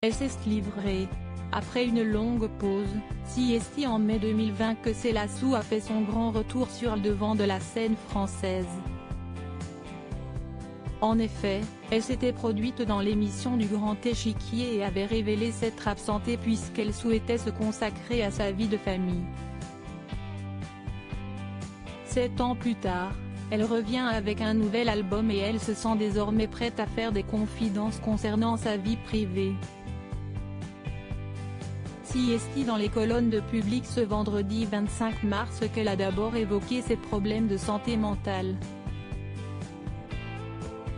Elle s'est livrée. Après une longue pause, c'est en mai 2020 que Célassou a fait son grand retour sur le devant de la scène française. En effet, elle s'était produite dans l'émission du Grand Échiquier et avait révélé s'être absentée puisqu'elle souhaitait se consacrer à sa vie de famille. 7 ans plus tard, elle revient avec un nouvel album et elle se sent désormais prête à faire des confidences concernant sa vie privée. C'est dans les colonnes de Public ce vendredi 25 mars qu'elle a d'abord évoqué ses problèmes de santé mentale.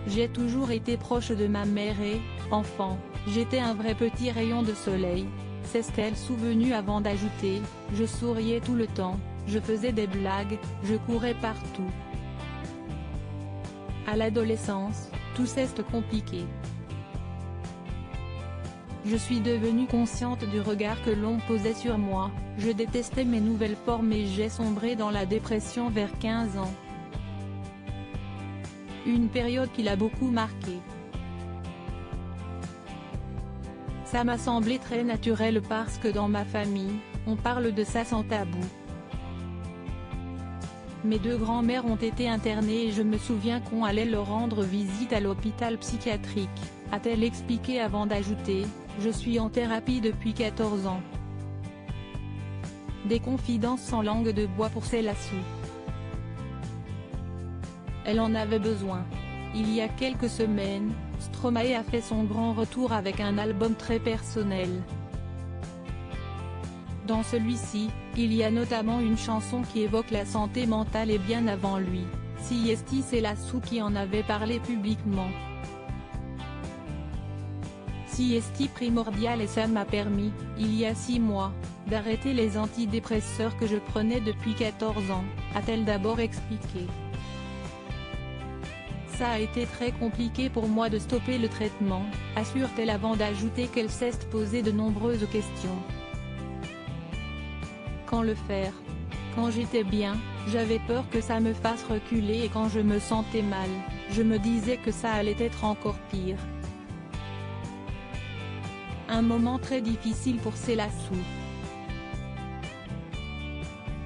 J'ai toujours été proche de ma mère et, enfant, j'étais un vrai petit rayon de soleil, s'est-elle souvenue avant d'ajouter, je souriais tout le temps, je faisais des blagues, je courais partout. À l'adolescence, tout s'est compliqué. Je suis devenue consciente du regard que l'on posait sur moi, je détestais mes nouvelles formes et j'ai sombré dans la dépression vers 15 ans. Une période qui l'a beaucoup marquée. Ça m'a semblé très naturel parce que dans ma famille, on parle de ça sans tabou. Mes 2 grands-mères ont été internées et je me souviens qu'on allait leur rendre visite à l'hôpital psychiatrique, a-t-elle expliqué avant d'ajouter, je suis en thérapie depuis 14 ans. Des confidences sans langue de bois pour Célassou. Elle en avait besoin. Il y a quelques semaines, Stromae a fait son grand retour avec un album très personnel. Dans celui-ci, il y a notamment une chanson qui évoque la santé mentale et bien avant lui, c'est Célassou qui en avait parlé publiquement. C'est primordial et ça m'a permis, il y a 6 mois, d'arrêter les antidépresseurs que je prenais depuis 14 ans, a-t-elle d'abord expliqué. Ça a été très compliqué pour moi de stopper le traitement, assure-t-elle avant d'ajouter qu'elle s'est posé de nombreuses questions. Quand le faire? Quand j'étais bien, j'avais peur que ça me fasse reculer et quand je me sentais mal, je me disais que ça allait être encore pire. Un moment très difficile pour Célassou.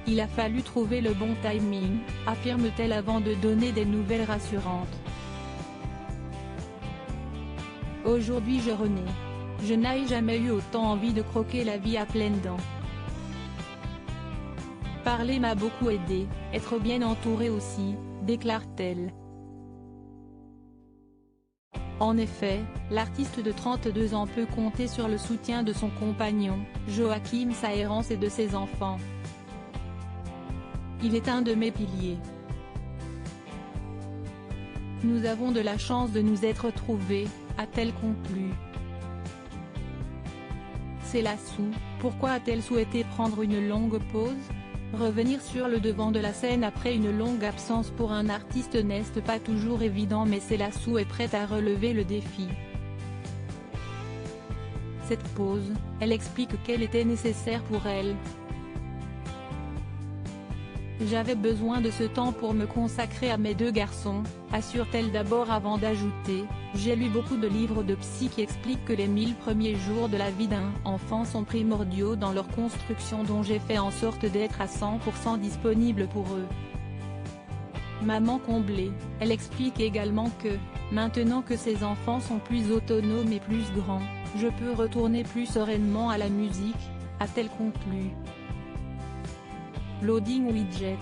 Il a fallu trouver le bon timing, affirme-t-elle avant de donner des nouvelles rassurantes. Aujourd'hui je renais. Je n'ai jamais eu autant envie de croquer la vie à pleines dents. Parler m'a beaucoup aidé, être bien entourée aussi, déclare-t-elle. En effet, l'artiste de 32 ans peut compter sur le soutien de son compagnon, Joachim Saerens et de ses enfants. Il est un de mes piliers. Nous avons de la chance de nous être trouvés, a-t-elle conclu. Célassou, pourquoi a-t-elle souhaité prendre une longue pause? Revenir sur le devant de la scène après une longue absence pour un artiste n'est pas toujours évident mais Célassou est prête à relever le défi. Cette pause, elle explique qu'elle était nécessaire pour elle. J'avais besoin de ce temps pour me consacrer à mes 2 garçons, assure-t-elle d'abord avant d'ajouter, j'ai lu beaucoup de livres de psy qui expliquent que les 1000 premiers jours de la vie d'un enfant sont primordiaux dans leur construction dont j'ai fait en sorte d'être à 100% disponible pour eux. Maman comblée, elle explique également que, maintenant que ses enfants sont plus autonomes et plus grands, je peux retourner plus sereinement à la musique, a-t-elle conclu. Loading Widget.